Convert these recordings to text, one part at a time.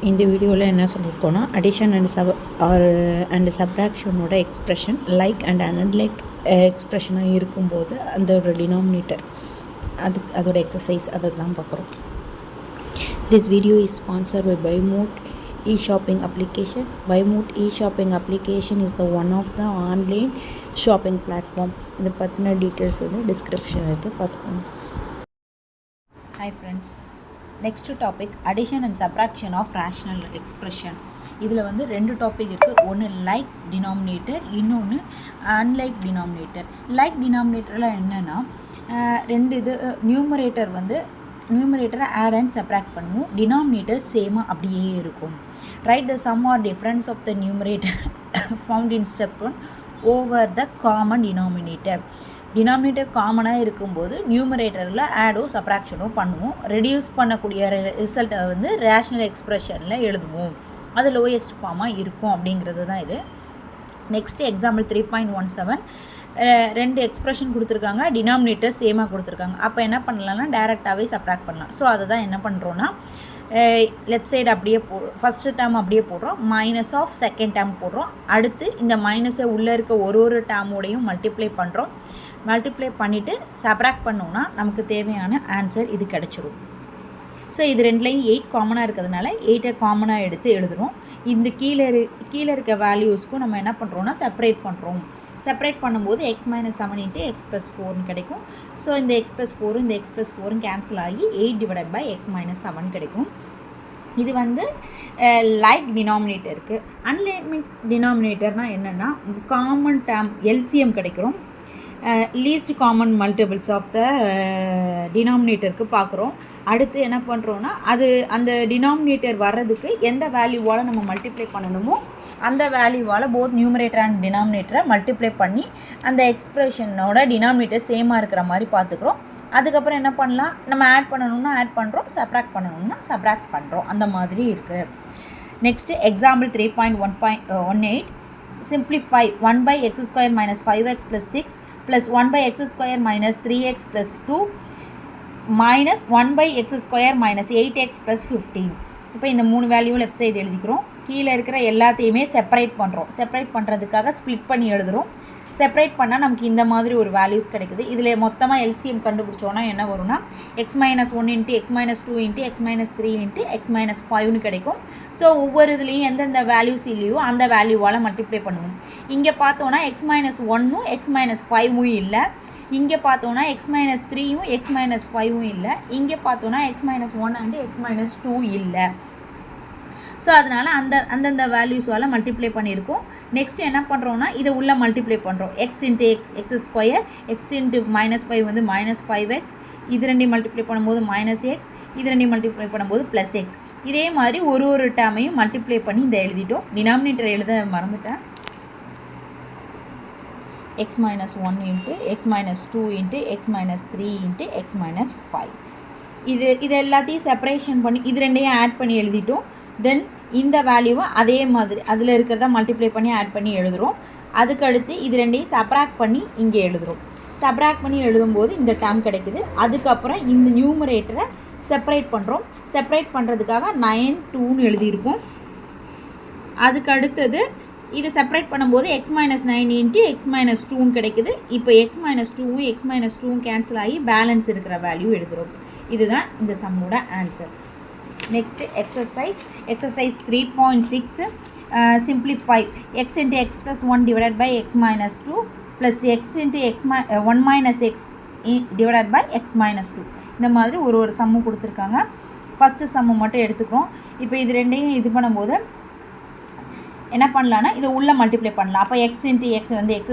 இந்த வீடியோவில் என்ன சொல்லியிருக்கோன்னா அடிஷன் அண்ட் சப்ராக்ஷனோட எக்ஸ்ப்ரெஷன் லைக் அண்ட் அன்லைக் எக்ஸ்ப்ரெஷனாக இருக்கும்போது அதோட டினாமினேட்டர் அதோட எக்ஸசைஸ் அதை தான் பார்க்குறோம். This video is sponsored by Buymoot e-shopping application. Buymoot e-shopping application is the one of the online shopping platform. இந்த பற்றின டீட்டெயில்ஸ் வந்து டிஸ்கிரிப்ஷன் இருக்குது, பார்த்துக்கோங்க. Hi friends, next topic addition and subtraction of rational expression. இதில் வந்து ரெண்டு topic இருக்குது. ஒன்று லைக் டினாமினேட்டர், இன்னொன்று அன்லைக் டினாமினேட்டர். லைக் டினாமினேட்டரில் என்னென்னா ரெண்டு இது நியூமரேட்டரை ஆட் அண்ட் சப்ராக்ட் பண்ணுவோம். டினாமினேட்டர் சேமாக அப்படியே இருக்கும். Write the sum or difference of the numerator found in step 1 over the common denominator. Denominator காமனாக இருக்கும்போது நியூமரேட்டரில் ஆடோ சப்ராக்ஷனோ பண்ணுவோம். ரெடியூஸ் பண்ணக்கூடிய ரிசல்ட்டை வந்து ரேஷ்னல் எக்ஸ்ப்ரெஷனில் எழுதுவோம். அது லோயஸ்ட் ஃபார்மாக இருக்கும் அப்படிங்கிறது தான் இது. நெக்ஸ்ட்டு எக்ஸாம்பிள் 3.17 ரெண்டு எக்ஸ்ப்ரெஷன் கொடுத்துருக்காங்க, டினாமினேட்டர் சேமாக கொடுத்துருக்காங்க. அப்போ என்ன பண்ணலாம்னா டைரெக்டாகவே சப்ராக்ட் பண்ணலாம். ஸோ அதை தான் என்ன பண்ணுறோன்னா லெஃப்ட் சைடு அப்படியே ஃபஸ்ட்டு டேர்ம் அப்படியே போடுறோம், மைனஸ் ஆஃப் செகண்ட் டேர்ம் போடுறோம். அடுத்து இந்த மைனஸை உள்ளே இருக்க ஒரு டேர்மோடையும் மல்டிப்ளை பண்ணுறோம். மல்டிப்ளை பண்ணிவிட்டு சப்ராக்ட் பண்ணோன்னா நமக்கு தேவையான ஆன்சர் இது கிடச்சிரும். ஸோ இது ரெண்டுலேயும் 8 காமனாக இருக்கிறதுனால 8 காமனாக எடுத்து எழுதுகிறோம். இந்த கீழே இருக்க வேல்யூஸ்க்கும் நம்ம என்ன பண்ணுறோன்னா செப்பரேட் பண்ணுறோம். செப்பரேட் பண்ணும்போது x-7 × x+4 கிடைக்கும். ஸோ இந்த x+4 இந்த x+4 கேன்சல் ஆகி 8 / x-7 கிடைக்கும். இது வந்து லைக் டினாமினேட்டருக்கு. அன்லைக் டினாமினேட்டர்னால் என்னென்னா காமன் டேர்ம் எல்சிஎம் கிடைக்கிறோம். Least common multiples of the டினாமினேட்டருக்கு பார்க்குறோம். அடுத்து என்ன பண்ணுறோன்னா அந்த டினாமினேட்டர் வர்றதுக்கு எந்த வேல்யூவால் நம்ம மல்டிப்ளை பண்ணணுமோ அந்த வேல்யூவால் போத் நியூமரேட்டர் அண்ட் டினாமினேட்டரை மல்டிப்ளை பண்ணி அந்த எக்ஸ்ப்ரெஷனோட டினாமினேட்டர் சேமாக இருக்கிற மாதிரி பார்த்துக்குறோம். அதுக்கப்புறம் என்ன பண்ணலாம், நம்ம ஆட் பண்ணணும்னா ஆட் பண்ணுறோம், சப்ராக்ட் பண்ணணும்னா சப்ராக்ட் பண்ணுறோம். அந்த மாதிரி இருக்குது. Next example 3.18 simplify 1/x² - 5x + 6 + 1/x² - 3x + 2 minus 1/x² - 8x + 15. இப்போ இந்த 3 வேல்யூவும் லெஃப்ட் சைடு எழுதிக்கிறோம். கீழே இருக்கிற எல்லாத்தையுமே செப்பரேட் பண்ணுறோம். செப்பரேட் பண்ணுறதுக்காக ஸ்ப்ளிட் பண்ணி எழுதுகிறோம். செப்பரேட் பண்ணால் நமக்கு இந்த மாதிரி ஒரு வேல்யூஸ் கிடைக்குது. இதில் மொத்தமாக எல்சிஎம் கண்டுபிடிச்சோன்னா என்ன வரும்னா x-1 × x-2 × x-3 × x-5ன்னு கிடைக்கும். ஸோ ஒவ்வொரு இதுலேயும் எந்தெந்த வேல்யூஸ் இல்லையோ அந்த வேல்யூவால் மல்டிப்ளை பண்ணுவோம். இங்கே பார்த்தோன்னா x-1ம் x-5ம் இல்லை. இங்கே பார்த்தோன்னா x-3யும் x-5ம் இல்லை. இங்கே பார்த்தோன்னா x-1 அண்ட் x-2 இல்லை. ஸோ அதனால் அந்தந்த வேல்யூஸால் மல்டிப்ளை பண்ணியிருக்கோம். நெக்ஸ்ட் என்ன பண்ணுறோன்னா இதை உள்ளே மல்டிப்ளை பண்ணுறோம். x × x x², x × -5 வந்து -5x, இது ரெண்டையும் மல்டிப்ளை பண்ணும்போது -x, இது ரெண்டையும் மல்டிப்ளை பண்ணும்போது +x. இதே மாதிரி ஒரு டேர்மையும் மல்டிப்ளை பண்ணி இதை எழுதிட்டோம். டினாமினேட்டர் எழுத மறந்துட்டேன். x-1 × x-2 × x-3 × x-5. இது எல்லாத்தையும் செப்பரேஷன் பண்ணி இது ரெண்டையும் ஆட் பண்ணி எழுதிட்டோம். தென் இந்த வேல்யூவை அதே மாதிரி அதில் இருக்கிறத மல்டிப்ளை பண்ணி ஆட் பண்ணி எழுதுகிறோம். அதுக்கடுத்து இது ரெண்டையும் சப்ராக்ட் பண்ணி இங்கே எழுதுகிறோம். சப்ராக்ட் பண்ணி எழுதும்போது இந்த டேர்ம் கிடைக்குது. அதுக்கப்புறம் இந்த நியூமரேட்டரை செப்பரேட் பண்ணுறோம். செப்பரேட் பண்ணுறதுக்காக 9 2ன்னு எழுதியிருக்கோம். அதுக்கு அடுத்தது இதை செப்பரேட் பண்ணும்போது x-9 × x-2ன்னு கிடைக்குது. இப்போ x-2வும் x-2வும் கேன்சல் ஆகி பேலன்ஸ் இருக்கிற வேல்யூ எழுதுகிறோம். இதுதான் இந்த சம்மோட answer. Next exercise 3.6 simplify x × x + 1 / x-2 + x × 1 - x / x-2. இந்த மாதிரி ஒரு சம்மு கொடுத்துருக்காங்க. ஃபஸ்ட்டு சம்மு மட்டும் எடுத்துக்கிறோம். இப்போ இது ரெண்டையும் இது பண்ணும்போது என்ன பண்ணலான்னா இதை உள்ளே மல்டிப்ளை பண்ணலாம். அப்போ x × x வந்து x²,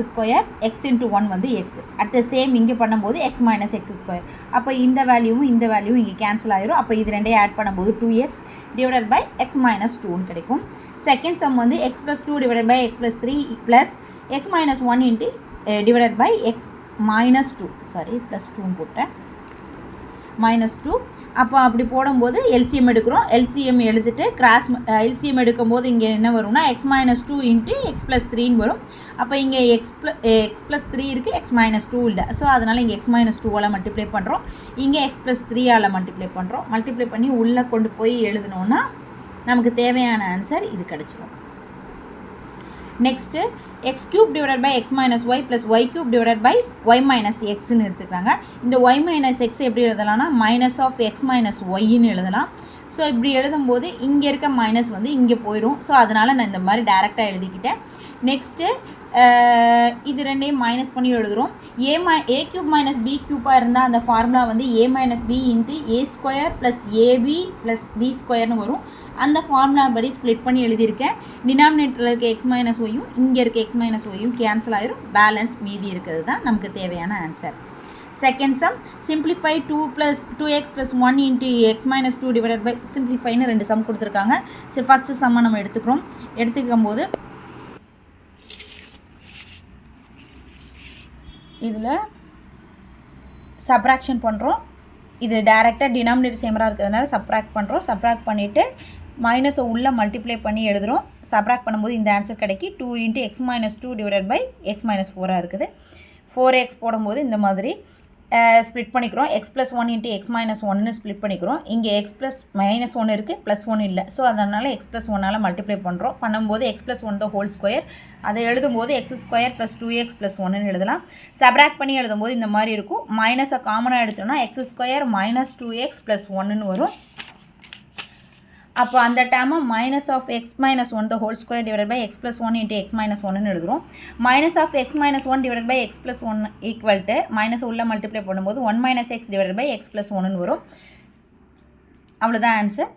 x × 1 வந்து x. அட் த சேம் இங்கே பண்ணும்போது x - x². அப்போ இந்த வேல்யூவும் இந்த வேல்யூவும் இங்கே கேன்சல் ஆகிரும். அப்போ இது ரெண்டையும் ஆட் பண்ணும்போது 2x / x-2ன்னு கிடைக்கும். செகண்ட் சம் வந்து x + 2 / x+3 + x-1 / x-2. Sorry +2ன்னு போட்டேன், -2. அப்போ அப்படி போடும்போது எல்சிஎம் எடுக்கிறோம். எல்சிஎம் எடுத்துகிட்டு எல்சிஎம் எடுக்கும்போது இங்கே என்ன வரும்னா x-2 × x+3ன்னு வரும். அப்போ இங்கே x+3 இருக்குது, x-2 இல்லை. ஸோ அதனால் இங்கே x-2ஆல் மல்டிப்ளை பண்ணுறோம். இங்கே x+3ஆல் மல்டிப்ளை பண்ணுறோம். மல்டிப்ளை பண்ணி உள்ளே கொண்டு போய் எழுதினோன்னா நமக்கு தேவையான ஆன்சர் இது கிடச்சிரும். Next x cube divided by x minus y plus y cube divided by y minus எக்ஸ்ன்னு எடுத்துக்கிறாங்க. இந்த ஒய் மைனஸ் எக்ஸ் எப்படி எழுதலாம்னா மைனஸ் ஆஃப் எக்ஸ் மைனஸ் ஒய்ன்னு எழுதலாம். ஸோ இப்படி எழுதும்போது இங்கே இருக்க மைனஸ் வந்து இங்கே போயிடும். ஸோ அதனால் நான் இந்த மாதிரி டேரெக்டாக எழுதிக்கிட்டேன். நெக்ஸ்ட்டு இது ரெண்டையும் மைனஸ் பண்ணி எழுதுகிறோம். ஏ கியூப் மைனஸ் பி கியூப்பாக இருந்தால் அந்த ஃபார்முலா வந்து a minus b into a square plus ab plus b ஸ்கொயர்னு வரும். அந்த ஃபார்முலா படி ஸ்ப்ளிட் பண்ணி எழுதியிருக்கேன். டினாமினேட்டரில் இருக்க எக்ஸ் மைனஸ் ஒய்யும் இங்கே இருக்க எக்ஸ் மைனஸ் ஒய்யும் கேன்சல் ஆகிரும். பேலன்ஸ் மீதி இருக்கிறது தான் நமக்கு தேவையான answer. Second sum simplify 2x + 1 into x minus 2 divided by சிம்பிளிஃபைன்னு 2 சம் கொடுத்துருக்காங்க. சரி, ஃபஸ்ட்டு சம்மை நம்ம எடுத்துக்கும் போது இதில் சப்ராக்ஷன் பண்ணுறோம். இது டைரெக்டாக டினாமினேட்டர் சேமராக இருக்கிறதுனால சப்ராக்ட் பண்ணுறோம். சப்ராக்ட் பண்ணிவிட்டு மைனஸை உள்ளே மல்டிப்ளை பண்ணி எழுதுகிறோம். சப்ராக்ட் பண்ணும்போது இந்த ஆன்சர் கிடைக்கி 2 into x minus 2 divided by x minus 4 இருக்குது. 4x போடும்போது இந்த மாதிரி ஸ்ப்ளிட் பண்ணிக்கிறோம். X plus 1 into x minus 1ன்னு ஸ்ப்ளிட் பண்ணிக்கிறோம். இங்கே எக்ஸ் ப்ளஸ் மைனஸ் 1 இருக்குது, ப்ளஸ் 1 இல்லை. ஸோ அதனால் எக்ஸ் ப்ளஸ் 1ஆல் மல்டிப்ளை பண்ணுறோம். பண்ணும்போது x plus 1 the whole square. அதை எழுதும்போது x square plus 2x plus 1ன்னு எழுதலாம். சப்ராக்ட் பண்ணி எழுதும்போது இந்த மாதிரி இருக்கும். மைனஸை காமனாக எடுத்தோம்னா x square minus 2x plus 1ன்னு வரும். அப்போ அந்த டேர்மை minus of x minus 1 the whole square divide by x plus 1 into x minus 1ன்னு எழுதுகிறோம். Minus of x minus 1 divide by x plus 1 equal to minus உள்ள மல்டிப்ளை பண்ணும்போது 1 minus x divide by x plus 1ன்னு வரும். அவ்வளோதான் answer.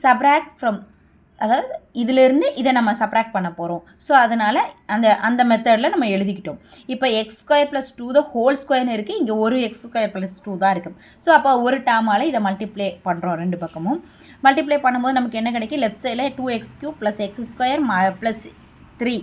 Subtract from, அதாவது இதிலிருந்து இதை நம்ம சப்ராக்ட் பண்ண போகிறோம். ஸோ அதனால் அந்த மெத்தடில் நம்ம எழுதிக்கிட்டோம். இப்போ எக்ஸ் ஸ்கொயர் ப்ளஸ் 2 த ஹோல் ஸ்கொயர்னு இருக்குது. இங்கே ஒரு எக்ஸ் ஸ்கொயர் ப்ளஸ் 2 தான் இருக்குது. ஸோ அப்போ ஒரு டேர்மால் இதை மல்டிப்ளை பண்ணுறோம். ரெண்டு பக்கமும் மல்டிப்ளை பண்ணும்போது நமக்கு என்ன கிடைக்கும்? லெஃப்ட் சைடில் 2x cube plus x square plus 3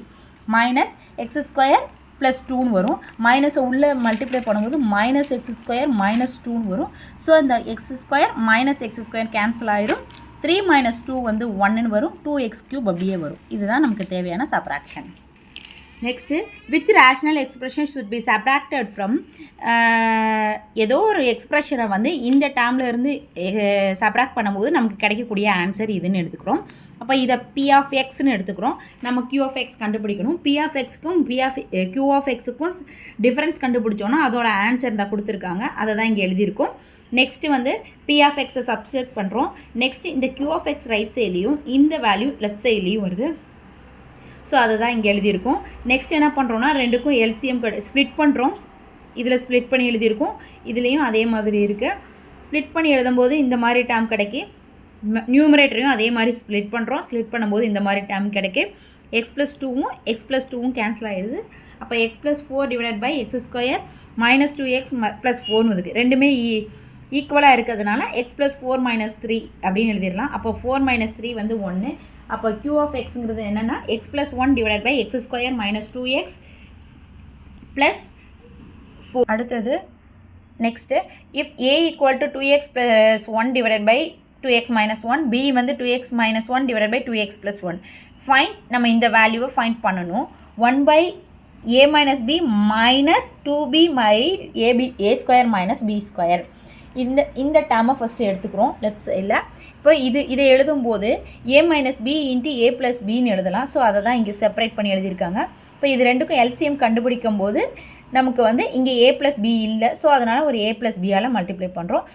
minus x square plus 2ன்னு வரும். மைனஸை உள்ளே மல்டிப்ளை பண்ணும்போது மைனஸ் எக்ஸ் ஸ்கொயர் மைனஸ் 2ன்னு வரும். ஸோ இந்த x square minus x square cancel ஆயிரும். 3 மைனஸ் 2 வந்து 1ன்னு வரும். 2x கியூப் அப்படியே வரும். இதுதான் நமக்கு தேவையான subtraction. Next which rational expression should be subtracted from, ஏதோ ஒரு எக்ஸ்பிரஷனை வந்து இந்த டேர்மில் இருந்து சப்ராக்ட் பண்ணும்போது நமக்கு கிடைக்கக்கூடிய ஆன்சர் இதுன்னு எடுத்துக்கிறோம். அப்போ இதை பி ஆஃப் எக்ஸ்ன்னு எடுத்துக்கிறோம். நம்ம கியூ ஆஃப் எக்ஸ் கண்டுபிடிக்கணும். பி ஆஃப் எக்ஸுக்கும் கியூ ஆஃப் எக்ஸுக்கும் டிஃப்ரென்ஸ் கண்டுபிடிச்சோன்னா அதோட ஆன்சர் தான் கொடுத்துருக்காங்க. அதை தான் இங்கே எழுதியிருக்கோம். நெக்ஸ்ட்டு வந்து பி ஆஃப் எக்ஸை சப்ஸ்டிட் பண்ணுறோம். நெக்ஸ்ட்டு இந்த கியூ ஆஃப் எக்ஸ் ரைட் சைட்லேயும் இந்த வேல்யூ லெஃப்ட் சைட்லேயும் வருது. ஸோ அதை தான் இங்கே எழுதியிருக்கோம். நெக்ஸ்ட் என்ன பண்ணுறோன்னா ரெண்டுக்கும் எல்சிஎம் ஸ்ப்ளிட் பண்ணுறோம். இதில் ஸ்ப்ளிட் பண்ணி எழுதியிருக்கோம். இதுலேயும் அதே மாதிரி இருக்குது. ஸ்ப்ளிட் பண்ணி எழுதும்போது இந்த மாதிரி டேர்ம் கிடைக்கி, நியூமரேட்டரையும் அதே மாதிரி ஸ்ப்ளிட் பண்ணுறோம். ஸ்ப்ளிட் பண்ணும்போது இந்த மாதிரி டேர்ம் கிடைக்கி எக்ஸ் ப்ளஸ் 2வும் கேன்சல் ஆகிடுது. அப்போ x plus 4 divide by x square minus 2x plus 4ன்னு இருக்குது. ரெண்டுமே ஈக்குவலாக இருக்கிறதுனால எக்ஸ் ப்ளஸ் 4 மைனஸ் 3 அப்படின்னு எழுதிடலாம். அப்போ 4 மைனஸ் 3 வந்து 1. அப்போ கியூ ஆஃப் எக்ஸுங்கிறது என்னென்னா x plus 1 divide by x square minus 2x plus 4. அடுத்தது next if a equal to 2x plus 1 divide by 2x minus 1, b வந்து 2x minus 1 divide by 2x plus 1. Fine, நம்ம இந்த வேல்யூவை find பண்ணணும். 1 by a minus b minus 2b by a square minus b square. இந்த டேர்மை first எடுத்துக்கிறோம் left சைடில். இப்போ இதை எழுதும்போது a minus b into A plus பின்னு எழுதலாம். ஸோ அதை தான் இங்கே செப்பரேட் பண்ணி எழுதியிருக்காங்க. இப்போ இது ரெண்டுக்கும் எல்சிஎம் கண்டுபிடிக்கும் போது நமக்கு வந்து இங்கே ஏ ப்ளஸ் பி இல்லை. ஸோ அதனால் ஒரு ஏ ப்ளஸ் பியால் மல்டிப்ளை பண்ணுறோம்.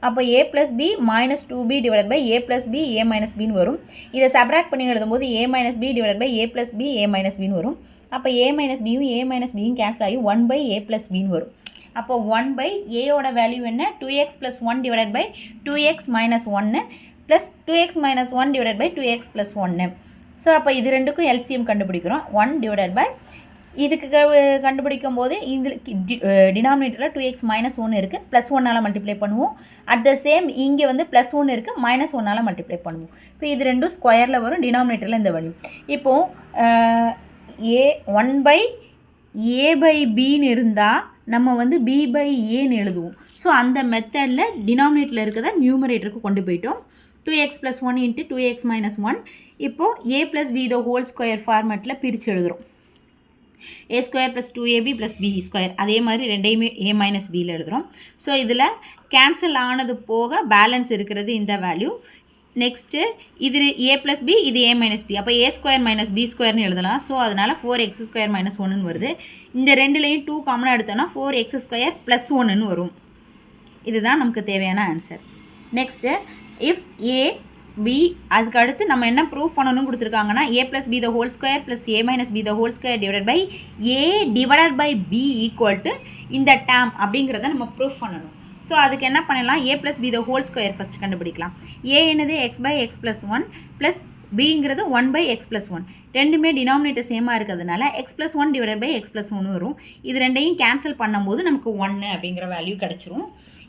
அப்போ a plus b minus 2b divide by a plus b a minus பின்னு வரும். இதை சப்ராக்ட் பண்ணி எழுதும்போது a minus b divide by a plus b a minus பின்னு வரும். அப்போ ஏ மைனஸ் பியும் ஏ மைனஸ் பியும் கேன்சல் ஆகி 1 பை ஏ ப்ளஸ் பின்னு வரும். அப்போ 1 பை ஏயோட வேல்யூ என்ன? 2x plus 1 divide by 2x minus 1 plus 2x minus 1 divide by 2x plus 1. So அப்போ இது ரெண்டுக்கும் எல்சிஎம் கண்டுபிடிக்கிறோம். 1 டிவைட் பை இதுக்கு கண்டுபிடிக்கும் போது இதில் டினாமினேட்டரில் 2x மைனஸ் 1 இருக்குது, ப்ளஸ் 1ஆல் மல்டிப்ளை பண்ணுவோம். அட் த சேம் இங்கே வந்து ப்ளஸ் 1 இருக்குது, மைனஸ் 1ஆல் மல்டிப்ளை பண்ணுவோம். இப்போ இது ரெண்டும் ஸ்கொயரில் வரும், டினாமினேட்டரில் இந்த வேல்யூ. இப்போது ஏ 1 பை ஏ பை பின்னு இருந்தால் நம்ம வந்து பி பை ஏன்னு எழுதுவோம். ஸோ அந்த மெத்தடில் டினாமினேட்டரில் இருக்கிறத நியூமரேட்டருக்கு கொண்டு போயிட்டோம். 2x plus 1 into 2x minus 1. இப்போது a plus b the whole square ஃபார்மேட்டில் பிரித்து எழுதுகிறோம். A square plus 2ab plus b square, அதே மாதிரி ரெண்டையுமே ஏ மைனஸ் பியில் எழுதுகிறோம். ஸோ இதில் கேன்சல் ஆனது போக பேலன்ஸ் இருக்கிறது இந்த வேல்யூ. நெக்ஸ்ட்டு இது ஏ ப்ளஸ் பி, இது ஏ மைனஸ் பி. அப்போ ஏ ஸ்கொயர் மைனஸ் பி ஸ்கொயர்னு எழுதலாம். ஸோ அதனால் 4x ஸ்கொயர் மைனஸ் 1ன்னு வருது. இந்த ரெண்டுலேயும் 2 காமனாக எடுத்தோன்னா 4x ஸ்கொயர் ப்ளஸ் 1ன்னு வரும். இதுதான் நமக்கு தேவையான answer. Next if a b, அதுக்கு அடுத்து நம்ம என்ன ப்ரூஃப் பண்ணணும்னு கொடுத்துருக்காங்கன்னா a plus b the whole square plus a minus b the whole square divided by a divided by b equal to இந்த டேம் அப்படிங்கிறத நம்ம ப்ரூஃப் பண்ணணும். ஸோ அதுக்கு என்ன பண்ணலாம், a plus b the whole square first கண்டுபிடிக்கலாம். A என்னது x by x plus 1 plus பிங்கிறது 1 பை எக்ஸ் ப்ளஸ் 1. ரெண்டுமே டினாமினேட்டர் சேமாக இருக்கிறதுனால x plus 1 divided by x plus 1 வரும். இது ரெண்டையும் கேன்சல் பண்ணும்போது நமக்கு 1 அப்படிங்கிற வேல்யூ கிடச்சிரும்.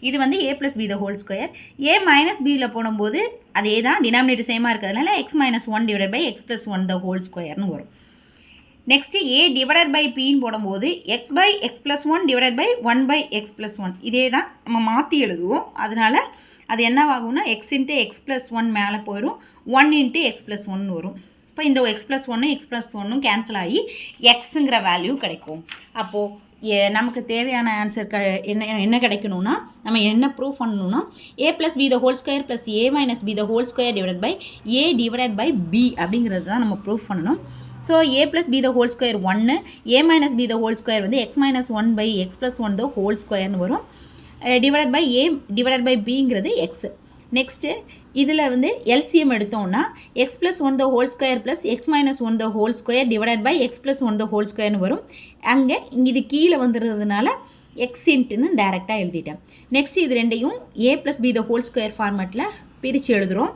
இது வந்து a plus b the whole square. A minus பியில் போடும்போது அதே தான், டினாமினேட்டர் சேமாக இருக்கிறதுனால x minus 1 divided by x plus 1 the whole ஸ்கொயர்னு வரும். நெக்ஸ்ட்டு ஏ டிவைடட் பை பின்னு போடும்போது x by x plus 1 divided by 1 by x plus 1. இதே தான் நம்ம மாற்றி எழுதுவோம். அதனால் அது என்னவாகும்னா எக்ஸ் இன்ட்டு எக்ஸ் ப்ளஸ் 1 மேலே போயிடும், 1 இன்ட்டு எக்ஸ் ப்ளஸ் 1 வரும். இப்போ இந்த X plus 1 x plus 1 cancel ஆகி எக்ஸுங்கிற வேல்யூ கிடைக்கும். அப்போது நமக்கு தேவையான ஆன்சர் என்ன கிடைக்கணும்னா, நம்ம என்ன ப்ரூவ் பண்ணணும்னா a plus b the whole square plus a minus b the whole square divide by a divided by b அப்படிங்கிறது தான் நம்ம ப்ரூவ் பண்ணணும். So a plus b the whole square 1, a minus b the whole square வந்து x minus 1 by x plus 1 the whole ஸ்கொயர்னு வரும். Divide by a divide by பிங்கிறது x. Next இதில் வந்து எல்சிஎம் எடுத்தோம்னா x plus 1 the whole square plus x minus 1 the whole square divide by x plus 1 the whole ஸ்கொயர்னு வரும். அங்கே இது கீழே வந்துடுறதுனால எக்ஸ் இன்ட்டுன்னு டேரெக்டாக எழுதிட்டேன். நெக்ஸ்ட் இது ரெண்டையும் a plus b the whole square ஃபார்மேட்டில் பிரித்து எழுதுகிறோம்.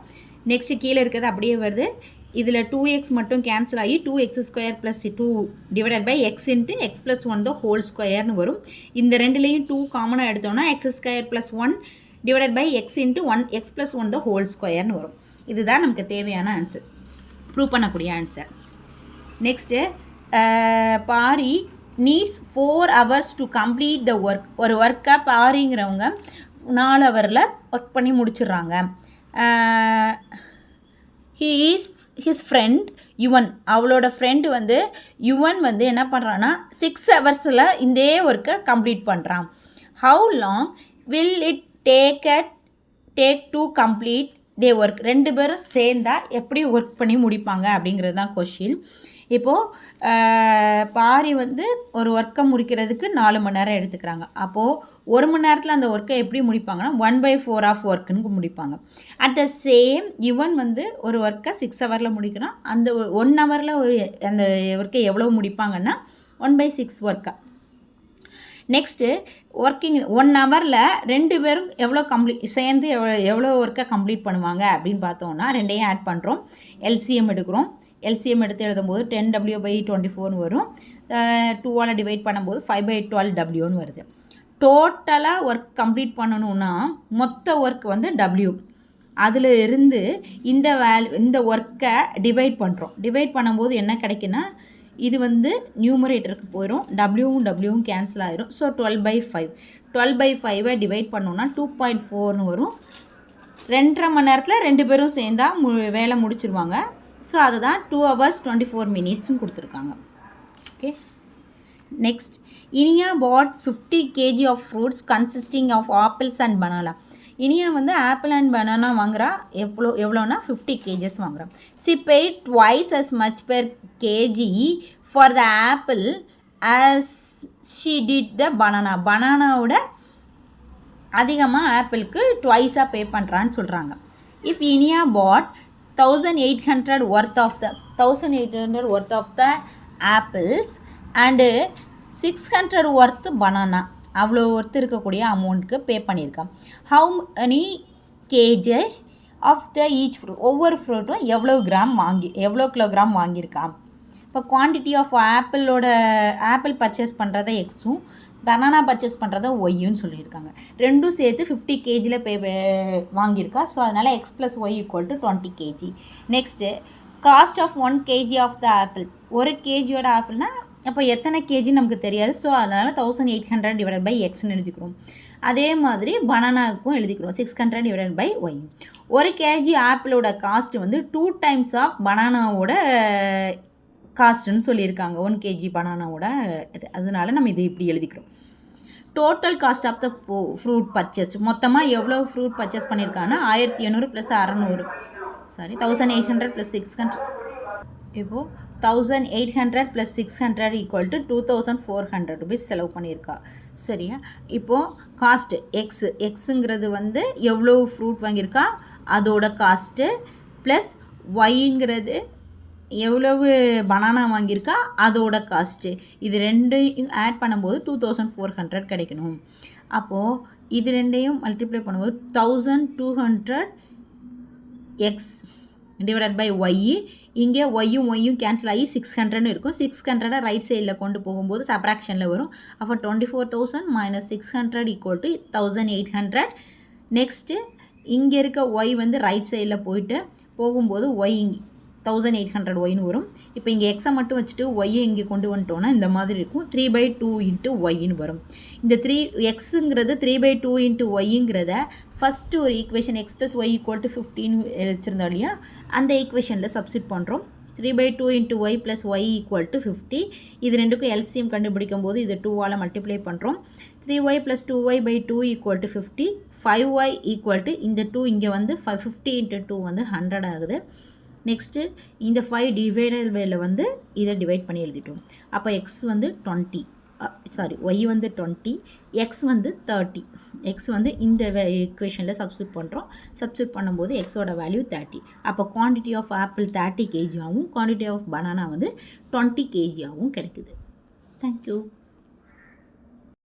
நெக்ஸ்ட்டு கீழே இருக்கிறது அப்படியே வருது. இதில் 2x மட்டும் கேன்சல் ஆகி 2x square plus 2 divided by x into x plus 1 the whole ஸ்கொயர்னு வரும். இந்த ரெண்டுலேயும் 2 காமனாக எடுத்தோம்னா x square plus 1 divided by x into 1 x plus 1 the whole ஸ்கொயர்னு வரும். இதுதான் நமக்கு தேவையான ஆன்சர், ப்ரூவ் பண்ணக்கூடிய answer. Next Paari needs 4 hours to complete the work. ஒரு ஒர்க்கை பாரிங்கிறவங்க 4 ஹவரில் ஒர்க் பண்ணி முடிச்சிடுறாங்க. ஹிஸ் ஃப்ரெண்ட் யுவன், அவளோட ஃப்ரெண்டு வந்து யுவன் வந்து என்ன பண்ணுறான்னா 6 hours இதே ஒர்க்கை கம்ப்ளீட் பண்ணுறான். How long will it take to complete they work. ரெண்டு பேரும் சேர்ந்தால் எப்படி ஒர்க் பண்ணி முடிப்பாங்க அப்படிங்கிறது தான் கொஷின். இப்போது பாரி வந்து ஒரு ஒர்க்கை முடிக்கிறதுக்கு 4 மணி நேரம் எடுத்துக்கிறாங்க. அப்போது 1 மணி நேரத்தில் அந்த ஒர்க்கை எப்படி முடிப்பாங்கன்னா 1/4 ஆஃப் ஒர்க்குன்னு முடிப்பாங்க. அட் த சேம் யுவன் வந்து ஒரு ஒர்க்கை 6 ஹவரில் முடிக்கிறான். அந்த 1 ஹவரில் அந்த ஒர்க்கை எவ்வளோ முடிப்பாங்கன்னா 1/6 ஒர்க்கை. நெக்ஸ்ட்டு ஒர்க்கிங் 1 ஹவரில் 2 பேரும் எவ்வளோ சேர்ந்து எவ்வளோ ஒர்க்கை கம்ப்ளீட் பண்ணுவாங்க அப்படின்னு பார்த்தோன்னா ரெண்டையும் ஆட் பண்ணுறோம், எல்சிஎம் எடுக்கிறோம். எல்சிஎம் எடுத்து எழுதும்போது 10W/24 வரும். 2ஆல் டிவைட் பண்ணும்போது 5/12W வருது. டோட்டலாக ஒர்க் கம்ப்ளீட் பண்ணணுன்னா மொத்த ஒர்க் வந்து W. அதில் இருந்து இந்த ஒர்க்கை டிவைட் பண்ணுறோம். டிவைட் பண்ணும்போது என்ன கிடைக்குன்னா இது வந்து நியூமரேட்டருக்கு போயிடும், டபிள்யூவும் கேன்சல் ஆகிரும். ஸோ 12/5 12/5 டிவைட் பண்ணோன்னா 2.4ன்னு வரும். 2.5 மணி நேரத்தில் 2 பேரும் சேர்ந்தால் வேலை முடிச்சிருவாங்க. ஸோ அதுதான் 2 hours 24 minutes கொடுத்துருக்காங்க. Okay, next Iniya bought 50 kg of fruits consisting of apples and banana. Iniya வந்து ஆப்பிள் அண்ட் பனானா வாங்குறா. எவ்வளோனா 50 kgs வாங்குறா. She paid twice as much per kg for the apple as she did the banana. பனானாவோட அதிகமாக ஆப்பிளுக்கு ட்வைஸாக pay பண்ணுறான்னு சொல்கிறாங்க. If Iniya bought 1800 worth of the apples and 600 worth banana, அவ்வளோ ஒர்த்து இருக்கக்கூடிய அமௌண்ட்டுக்கு பே பண்ணியிருக்கான். How many kg of the each fruit, ஒவ்வொரு ஃப்ரூட்டும் எவ்வளோ கிலோகிராம் வாங்கியிருக்கான். இப்போ குவான்டிட்டி ஆஃப் ஆப்பிள் பர்ச்சேஸ் பண்ணுறத எக்ஸும் பனானா பர்ச்சேஸ் பண்ணுறத ஒய்யுன்னு சொல்லியிருக்காங்க. ரெண்டும் சேர்த்து 50 kgயில் வாங்கியிருக்கா. ஸோ அதனால் x + y = 20 kg. Next cost of 1 kg of the apple. 1 kgயோட ஆப்பிள்னால் அப்போ எத்தனை கேஜி நமக்கு தெரியாது. ஸோ அதனால் 1800 டிவைட் பை எக்ஸ்ன்னு எழுதிக்கிறோம். அதே மாதிரி பனானாவுக்கும் எழுதிக்கிறோம் 600 டிவைட் பை ஒய். 1 kg ஆப்பிளோட காஸ்ட்டு வந்து 2 times ஆஃப் பனானாவோட காஸ்ட்டுன்னு சொல்லியிருக்காங்க. 1 kg பனானாவோட அதனால நம்ம இது இப்படி எழுதிக்கிறோம். Total cost of the fruit purchase, மொத்தமாக எவ்வளோ ஃப்ரூட் பர்ச்சேஸ் பண்ணியிருக்காங்கன்னா 1800 + 600 சாரி 1800 + 600 இப்போது 1800 + 600 ஈக்குவல் டு 2400 ருபீஸ் செலவு பண்ணியிருக்கா. சரியா? இப்போது காஸ்ட்டு எக்ஸுங்கிறது வந்து எவ்வளோ ஃப்ரூட் வாங்கியிருக்கா அதோட காஸ்ட்டு ப்ளஸ் ஒய்ங்கிறது எவ்வளவு பனானா வாங்கியிருக்கா அதோட காஸ்ட்டு, இது ரெண்டையும் ஆட் பண்ணும்போது 2400 கிடைக்கணும். அப்போது இது ரெண்டையும் மல்டிப்ளை பண்ணும்போது 1200 எக்ஸ் டிவைடட் பை ஒய், இங்கே ஒய்யும் கேன்சல் ஆகி 600 இருக்கும். 600 ரைட் சைடில் கொண்டு போகும்போது சப்ராக்ஷனில் வரும். அப்போ 24,000 - 600 ஈக்குவல் டு 1800. நெக்ஸ்ட்டு இங்கே இருக்க ஒய் வந்து ரைட் சைடில் போகும்போது ஒய் 1800 ஒய்னு வரும். இப்போ இங்கே எக்ஸை மட்டும் வச்சுட்டு ஒய்யை இங்கே கொண்டு வந்துட்டோன்னா இந்த மாதிரி இருக்கும். 3/2 இன்ட்டு ஒய்ன்னு வரும். இந்த எக்ஸுங்கிறது 3/2 இன்ட்டு ஒய்ங்கிறத ஃபஸ்ட்டு ஒரு ஈக்குவேஷன் x + y = 15 வச்சுருந்தோம் இல்லையா, அந்த ஈக்குவேஷனில் சப்ஸ்டிட் பண்ணுறோம். 3/2 இன்ட்டு ஒய் ப்ளஸ் ஒய் = 50. இது ரெண்டுக்கும் எல்சிஎம் கண்டுபிடிக்கும் போது இது 2ஆல் மல்டிப்ளை பண்ணுறோம். 3y + 2y/2 = 50. 5y = இந்த 2 இங்கே வந்து 50 இன்ட்டு 2 வந்து 100 ஆகுது. நெக்ஸ்ட்டு இந்த 5 டிவைடட் பையில் வந்து இதை டிவைட் பண்ணி எழுதிட்டோம். அப்போ எக்ஸ் வந்து 20, ஒய் வந்து 20, எக்ஸ் வந்து 30. எக்ஸ் வந்து இந்த ஈக்குவேஷனில் சப்ஸ்டிட் பண்ணுறோம். சப்ஸ்டிட் பண்ணும்போது எக்ஸோட வேல்யூ 30. அப்போ குவான்டிட்டி ஆஃப் ஆப்பிள் 30 kg ஆகும், குவான்டிட்டி ஆஃப் பனானா வந்து 20 kg ஆகும் கிடைக்குது. தேங்க்யூ.